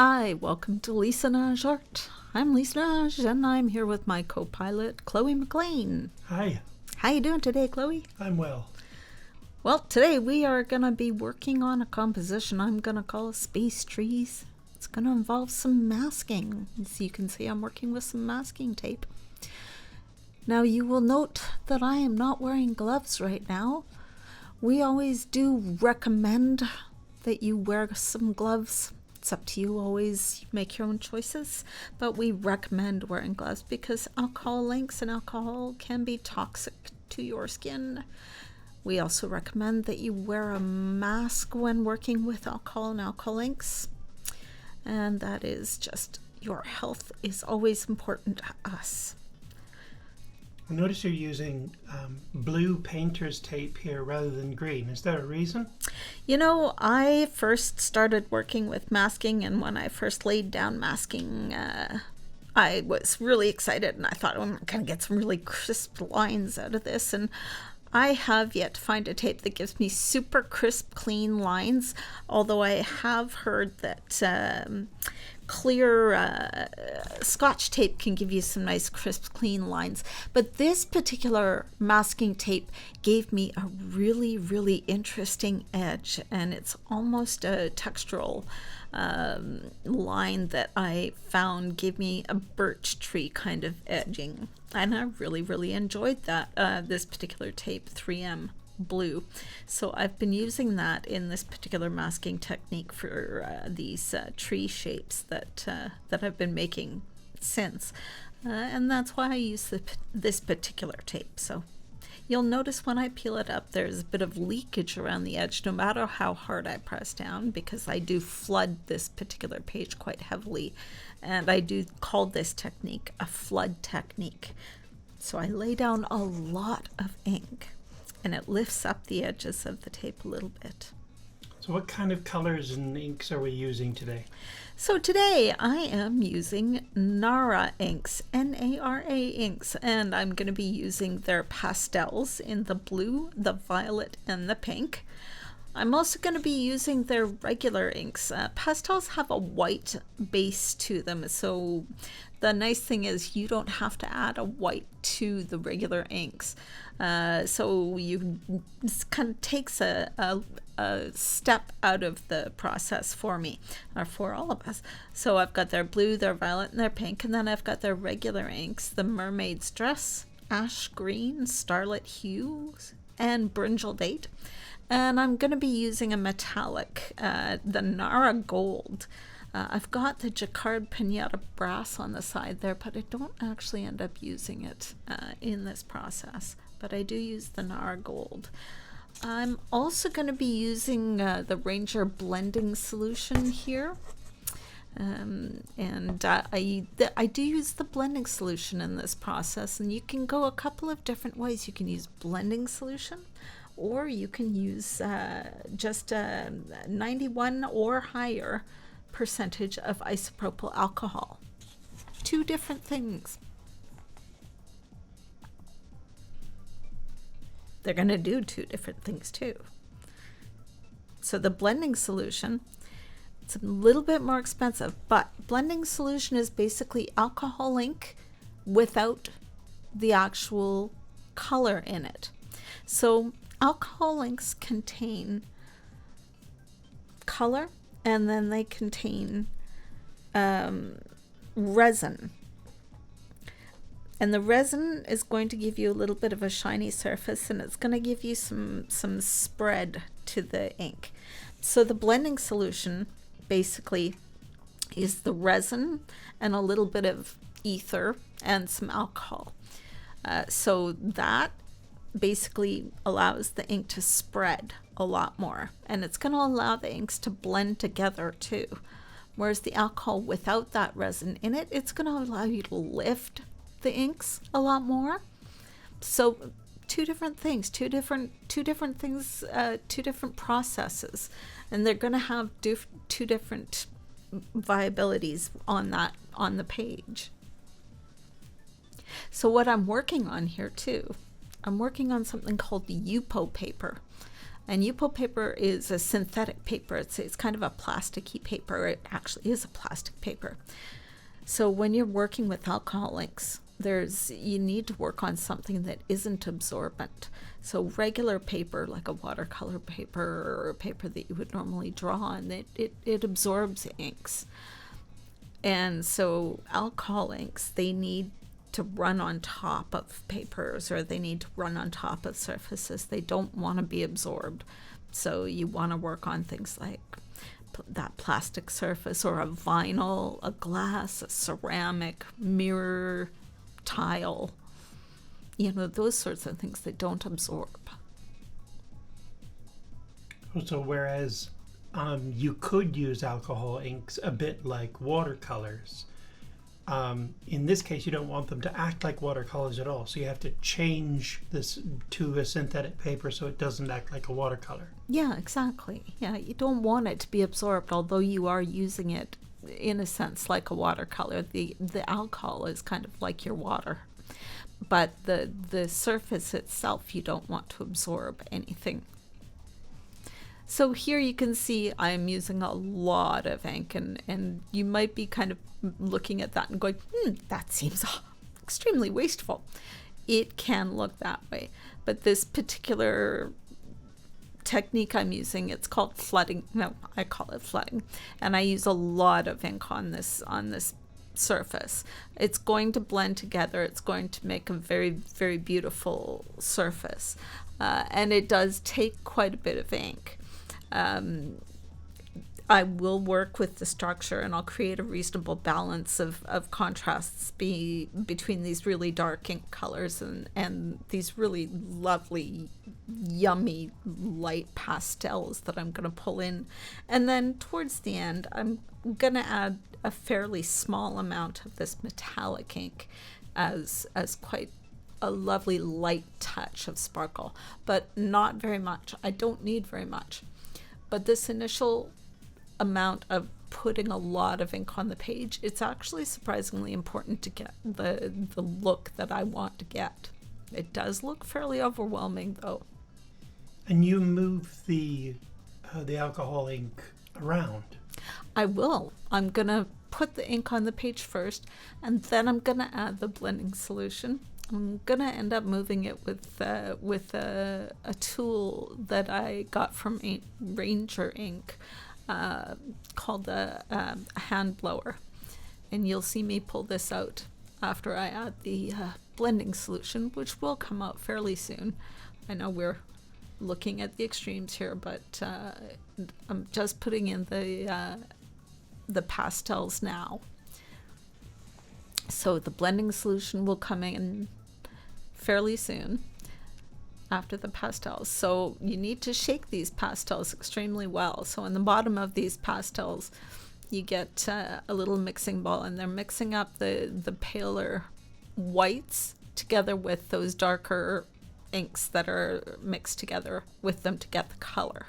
Hi, welcome to Lisa Naj Art. I'm Lisa Naj, and I'm here with my co-pilot, Chloe McLean. Hi. How you doing today, Chloe? I'm well. Well, today we are going to be working on a composition I'm going to call Space Trees. It's going to involve some masking. As you can see, I'm working with some masking tape. Now, you will note that I am not wearing gloves right now. We always do recommend that you wear some gloves. It's up to you, always make your own choices, but we recommend wearing gloves because alcohol inks and alcohol can be toxic to your skin. We also recommend that you wear a mask when working with alcohol and alcohol inks, and that is just your health is always important to us. I notice you're using blue painter's tape here rather than green. Is there a reason? You know, I first started working with masking, and when I first laid down masking, I was really excited, and I thought, oh, I'm going to get some really crisp lines out of this, and I have yet to find a tape that gives me super crisp, clean lines, although I have heard that clear Scotch tape can give you some nice crisp clean lines, but this particular masking tape gave me a really interesting edge, and it's almost a textural line that I found gave me a birch tree kind of edging, and I really enjoyed that this particular tape, 3M blue. So I've been using that in this particular masking technique for these tree shapes that I've been making since, and that's why I use this particular tape. So you'll notice when I peel it up, there's a bit of leakage around the edge, no matter how hard I press down, because I do flood this particular page quite heavily, and I do call this technique a flood technique. So I lay down a lot of ink, and it lifts up the edges of the tape a little bit. So what kind of colors and inks are we using today? So today I am using Nara inks, N-A-R-A inks, and I'm going to be using their pastels in the blue, the violet, and the pink. I'm also going to be using their regular inks. Pastels have a white base to them, so the nice thing is you don't have to add a white to the regular inks. So this kind of takes a step out of the process for me, or for all of us. So I've got their blue, their violet, and their pink, and then I've got their regular inks, the Mermaid's Dress, Ash Green, Starlit Hues, and Brinjal Date. And I'm going to be using a metallic, the Nara Gold. I've got the Jacquard Piñata Brass on the side there, but I don't actually end up using it in this process. But I do use the Nara Gold. I'm also going to be using the Ranger blending solution here. I do use the blending solution in this process, and you can go a couple of different ways. You can use blending solution, or you can use just 91 or higher percentage of isopropyl alcohol. Two different things. They're going to do two different things too. So the blending solution, it's a little bit more expensive, but blending solution is basically alcohol ink without the actual color in it. So alcohol inks contain color, and then they contain resin. And the resin is going to give you a little bit of a shiny surface, and it's going to give you some spread to the ink. So the blending solution basically is the resin and a little bit of ether and some alcohol. So that basically allows the ink to spread a lot more, and it's going to allow the inks to blend together too. Whereas the alcohol without that resin in it, it's going to allow you to lift the inks a lot more. So two different things, two different processes, and they're going to have two different viabilities on the page. So what I'm working on here too, I'm working on something called the UPO paper. And Yupo paper is a synthetic paper. It's kind of a plasticky paper. It actually is a plastic paper. So when you're working with alcohol inks, you need to work on something that isn't absorbent. So regular paper, like a watercolor paper or a paper that you would normally draw on, it absorbs inks. And so alcohol inks, they need to run on top of papers, or they need to run on top of surfaces. They don't want to be absorbed. So you want to work on things like that plastic surface, or a vinyl, a glass, a ceramic, mirror, tile, those sorts of things that don't absorb. So whereas you could use alcohol inks a bit like watercolors, in this case you don't want them to act like watercolors at all, so you have to change this to a synthetic paper so it doesn't act like a watercolor. Yeah, exactly. Yeah, you don't want it to be absorbed, although you are using it in a sense like a watercolor. The alcohol is kind of like your water, but the surface itself, you don't want to absorb anything. So here you can see I'm using a lot of ink, and you might be kind of looking at that and going, that seems extremely wasteful. It can look that way, but this particular technique I'm using, it's called flooding. No, I call it flooding, and I use a lot of ink on this surface. It's going to blend together. It's going to make a very, very beautiful surface, and it does take quite a bit of ink. I will work with the structure, and I'll create a reasonable balance of contrasts between these really dark ink colors and these really lovely, yummy light pastels that I'm going to pull in. And then towards the end, I'm going to add a fairly small amount of this metallic ink as quite a lovely light touch of sparkle, but not very much. I don't need very much. But this initial amount of putting a lot of ink on the page, it's actually surprisingly important to get the look that I want to get. It does look fairly overwhelming though. And you move the alcohol ink around. I will. I'm gonna put the ink on the page first, and then I'm gonna add the blending solution. I'm gonna end up moving it with a tool that I got from Ranger Ink, called a hand blower, and you'll see me pull this out after I add the blending solution, which will come out fairly soon. I know we're looking at the extremes here, but I'm just putting in the pastels now. So the blending solution will come in fairly soon after the pastels. So you need to shake these pastels extremely well. So in the bottom of these pastels, you get a little mixing bowl, and they're mixing up the paler whites together with those darker inks that are mixed together with them to get the color.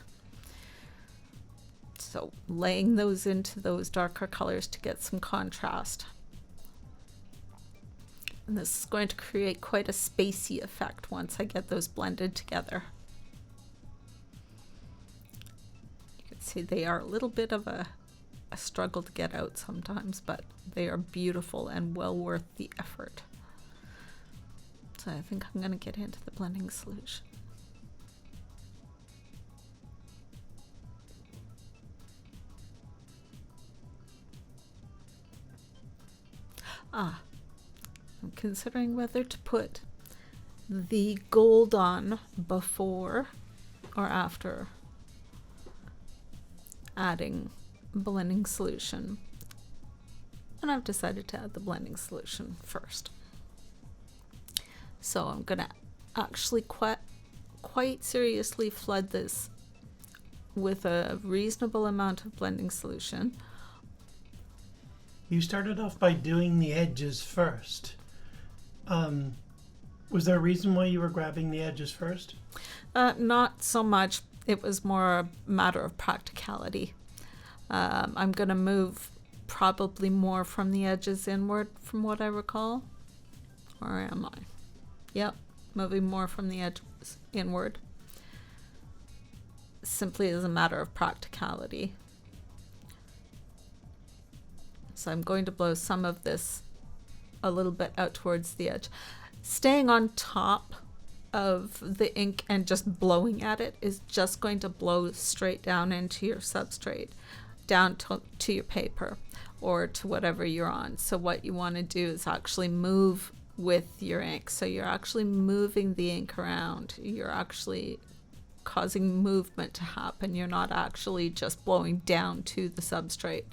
So laying those into those darker colors to get some contrast. And this is going to create quite a spacey effect once I get those blended together. You can see they are a little bit of a struggle to get out sometimes, but they are beautiful and well worth the effort. So I think I'm going to get into the blending solution. I'm considering whether to put the gold on before or after adding blending solution. And I've decided to add the blending solution first. So I'm going to actually quite seriously flood this with a reasonable amount of blending solution. You started off by doing the edges first. Was there a reason why you were grabbing the edges first? Not so much. It was more a matter of practicality. I'm going to move probably more from the edges inward, from what I recall. Or am I? Yep, moving more from the edges inward. simply as a matter of practicality. So I'm going to blow some of this a little bit out towards the edge. Staying on top of the ink and just blowing at it is just going to blow straight down into your substrate, down to your paper or to whatever you're on. So what you want to do is actually move with your ink. So you're actually moving the ink around. You're actually causing movement to happen. You're not actually just blowing down to the substrate.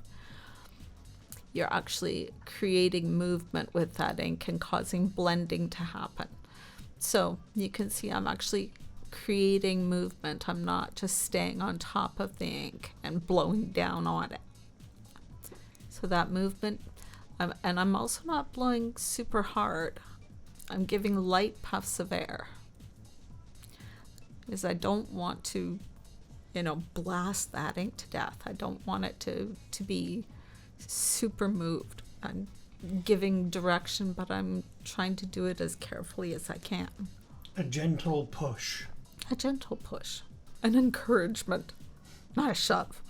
You're actually creating movement with that ink and causing blending to happen. So you can see I'm actually creating movement. I'm not just staying on top of the ink and blowing down on it. So that movement, and I'm also not blowing super hard. I'm giving light puffs of air, because I don't want to, blast that ink to death. I don't want it to be super moved. I'm giving direction, but I'm trying to do it as carefully as I can. A gentle push. A gentle push. An encouragement, not a shove.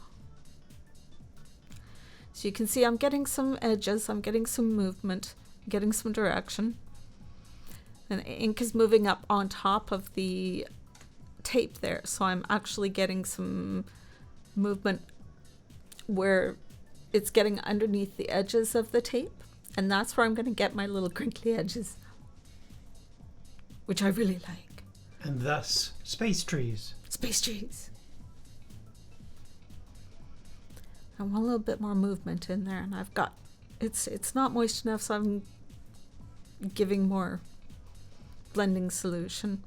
So you can see I'm getting some edges, I'm getting some movement, getting some direction. And the ink is moving up on top of the tape there, so I'm actually getting some movement where it's getting underneath the edges of the tape, and that's where I'm going to get my little crinkly edges, which I really like. And thus, space trees. Space trees. I want a little bit more movement in there, and I've got, it's not moist enough, so I'm giving more blending solution.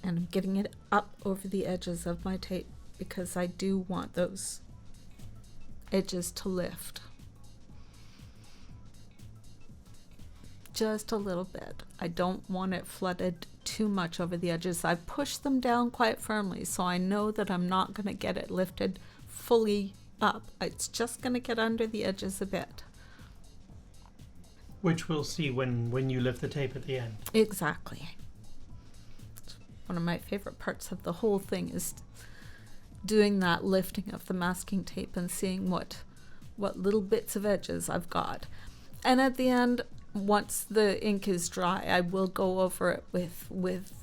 And I'm getting it up over the edges of my tape because I do want those edges to lift. Just a little bit. I don't want it flooded too much over the edges. I push them down quite firmly, so I know that I'm not going to get it lifted fully up. It's just going to get under the edges a bit. Which we'll see when you lift the tape at the end. Exactly. One of my favorite parts of the whole thing is doing that lifting of the masking tape and seeing what little bits of edges I've got. And at the end, once the ink is dry, I will go over it with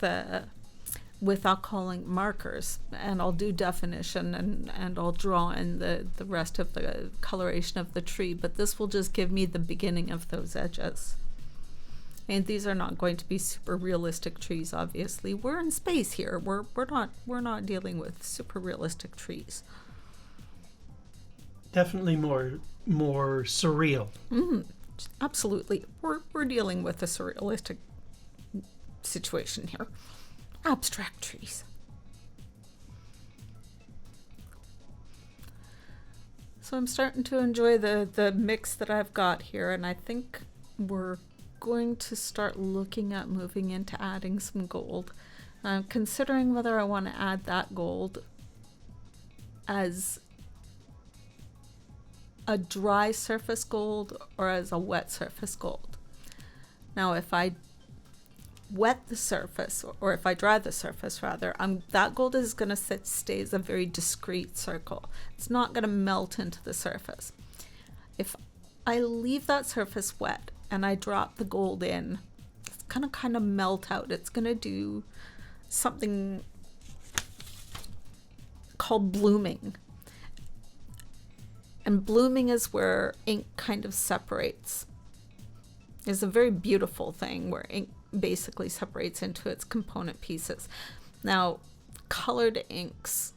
alcohol ink markers, and I'll do definition and I'll draw in the rest of the coloration of the tree, but this will just give me the beginning of those edges. And these are not going to be super realistic trees, obviously. We're in space here. We're not dealing with super realistic trees. Definitely more surreal. Absolutely. We're dealing with a surrealistic situation here. Abstract trees. So I'm starting to enjoy the mix that I've got here, and I think we're going to start looking at moving into adding some gold. I'm considering whether I want to add that gold as a dry surface gold or as a wet surface gold. Now if I wet the surface, or if I dry the surface rather, that gold is going to stay as a very discrete circle. It's not going to melt into the surface. If I leave that surface wet and I drop the gold in, it's gonna kind of melt out. It's gonna do something called blooming. And blooming is where ink kind of separates. It's a very beautiful thing where ink basically separates into its component pieces. Now, colored inks,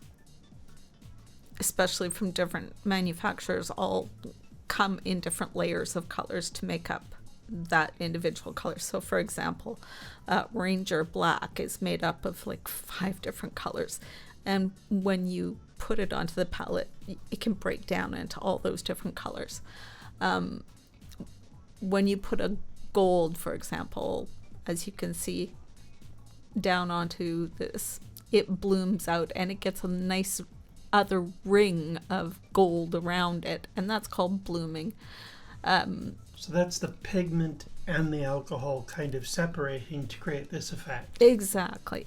especially from different manufacturers, all come in different layers of colors to make up that individual color. So for example, Ranger Black is made up of like 5 different colors, and when you put it onto the palette, it can break down into all those different colors. When you put a gold, for example, as you can see down onto this, it blooms out and it gets a nice other ring of gold around it, and that's called blooming. So that's the pigment and the alcohol kind of separating to create this effect. Exactly.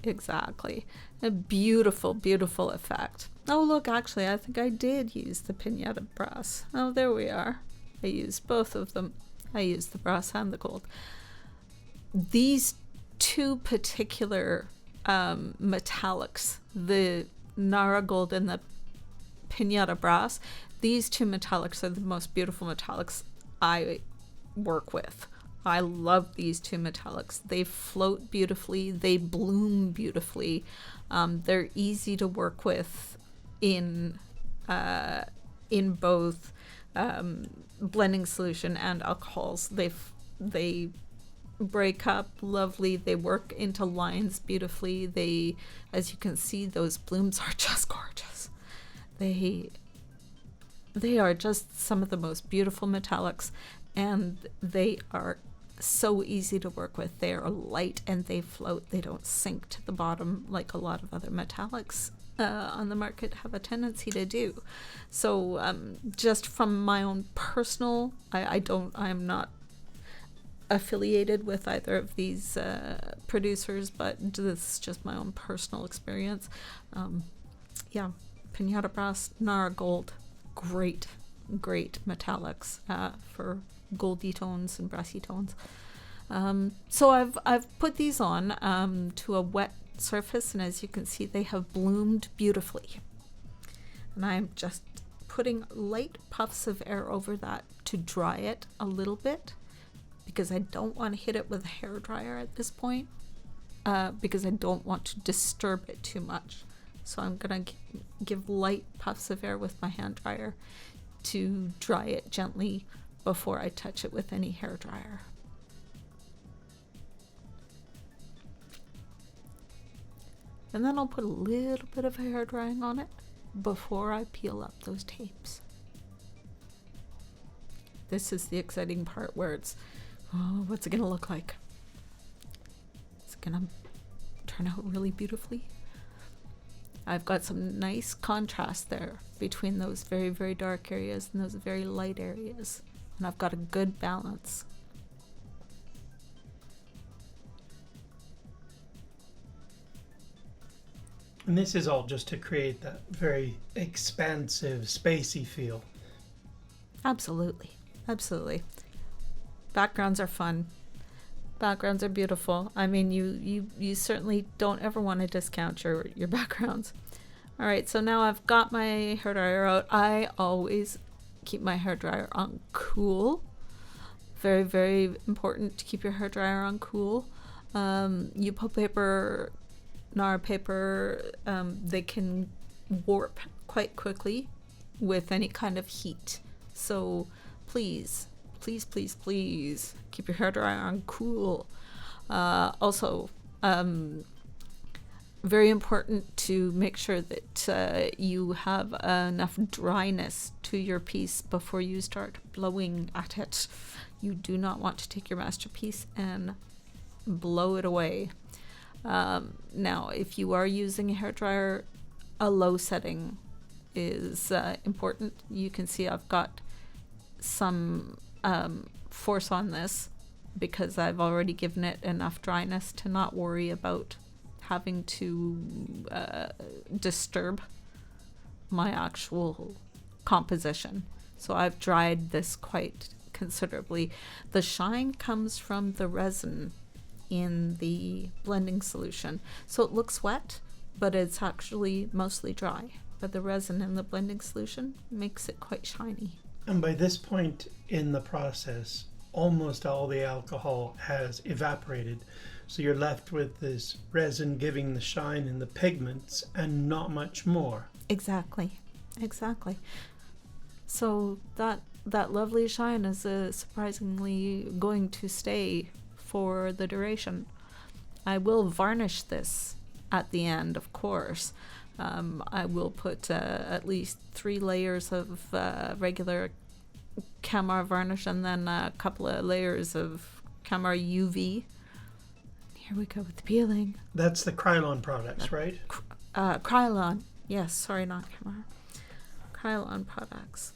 A beautiful, beautiful effect. Oh, look, actually, I think I did use the Piñata brass. Oh, there we are. I used both of them. I used the brass and the gold. These two particular metallics, the Nara gold and the Piñata brass, these two metallics are the most beautiful metallics I work with. I love these two metallics. They float beautifully. They bloom beautifully. They're easy to work with in both blending solution and alcohols. They break up lovely. They work into lines beautifully. They, as you can see, those blooms are just gorgeous. They are just some of the most beautiful metallics, and they are so easy to work with. They are light and they float. They don't sink to the bottom like a lot of other metallics on the market have a tendency to do. So just from my own personal, I'm not affiliated with either of these producers, but this is just my own personal experience. Yeah, Piñata brass, Nara gold, great metallics for goldy tones and brassy tones. So I've put these on to a wet surface, and as you can see, they have bloomed beautifully. And I'm just putting light puffs of air over that to dry it a little bit, because I don't want to hit it with a hairdryer at this point, because I don't want to disturb it too much. So I'm gonna give light puffs of air with my hand dryer to dry it gently before I touch it with any hairdryer. And then I'll put a little bit of hair drying on it before I peel up those tapes. This is the exciting part where it's, oh, what's it gonna look like? Is it gonna turn out really beautifully? I've got some nice contrast there between those very, very dark areas and those very light areas. And I've got a good balance. And this is all just to create that very expansive, spacey feel. Absolutely. Backgrounds are fun. Backgrounds are beautiful. I mean, you certainly don't ever want to discount your backgrounds. All right, so now I've got my hairdryer out. I always keep my hairdryer on cool. Very, very important to keep your hairdryer on cool. UPO paper, Nara paper, they can warp quite quickly with any kind of heat. So please keep your hairdryer on cool. Also, very important to make sure that you have enough dryness to your piece before you start blowing at it. You do not want to take your masterpiece and blow it away. Now, if you are using a hairdryer, a low setting is important. You can see I've got some force on this because I've already given it enough dryness to not worry about having to disturb my actual composition. So I've dried this quite considerably. The shine comes from the resin in the blending solution. So it looks wet, but it's actually mostly dry. But the resin in the blending solution makes it quite shiny. And by this point in the process, almost all the alcohol has evaporated. So you're left with this resin giving the shine and the pigments and not much more. Exactly. So that lovely shine is surprisingly going to stay for the duration. I will varnish this at the end, of course. I will put at least 3 layers of regular Camar varnish and then a couple of layers of Camar UV. Here we go with the peeling. That's the Krylon products, right? Krylon. Yes, sorry, not Camar. Krylon products.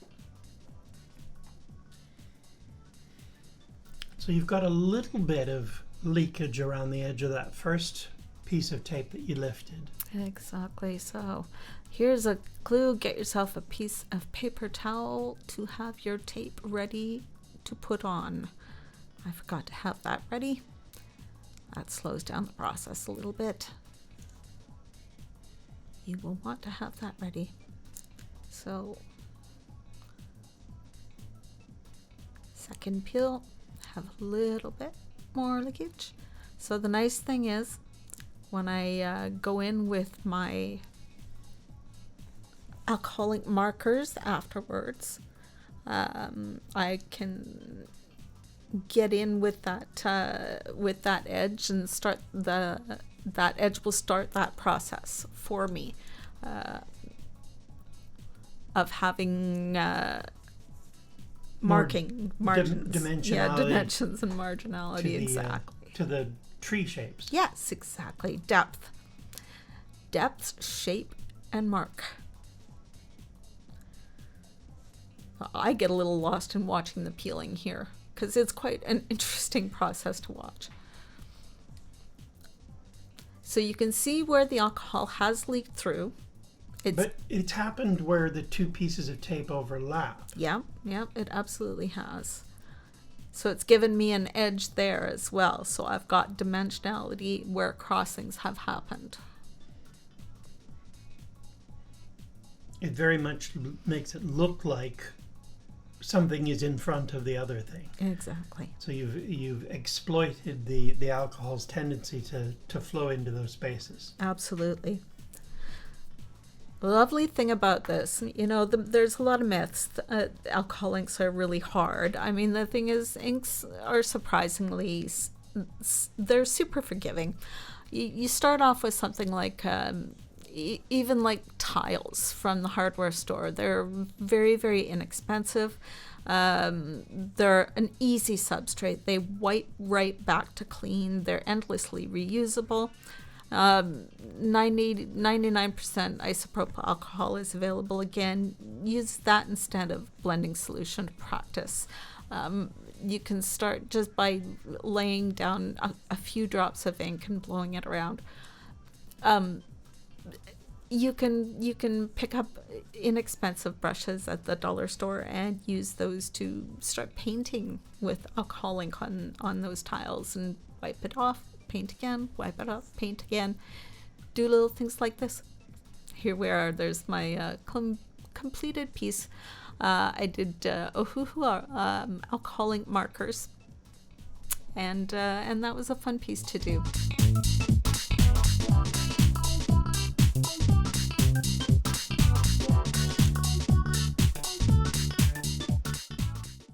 So you've got a little bit of leakage around the edge of that first piece of tape that you lifted. Exactly. So here's a clue. Get yourself a piece of paper towel to have your tape ready to put on. I forgot to have that ready. That slows down the process a little bit. You will want to have that ready. So second peel, have a little bit more leakage. So the nice thing is, when I go in with my alcohol ink markers afterwards, I can get in with that edge and start that edge will start that process for me of having marking margins, dimensions and marginality, exactly. To the tree shapes. Yes, exactly. Depth, shape, and mark. I get a little lost in watching the peeling here because it's quite an interesting process to watch. So you can see where the alcohol has leaked through. But it's happened where the two pieces of tape overlap. Yeah, it absolutely has. So it's given me an edge there as well. So I've got dimensionality where crossings have happened. It very much makes it look like something is in front of the other thing. Exactly. So you've exploited the alcohol's tendency to flow into those spaces. Absolutely. The lovely thing about this, there's a lot of myths. Alcohol inks are really hard. I mean, the thing is, inks are surprisingly, they're super forgiving. You start off with something like, even like tiles from the hardware store. They're very, very inexpensive. They're an easy substrate. They wipe right back to clean. They're endlessly reusable. 99% isopropyl alcohol is available. Again, use that instead of blending solution to practice. You can start just by laying down a few drops of ink and blowing it around. You can pick up inexpensive brushes at the dollar store and use those to start painting with alcohol ink on those tiles and wipe it off. Paint again, wipe it up, paint again. Do little things like this. Here we are. There's my completed piece. I did alcohol ink markers, and that was a fun piece to do.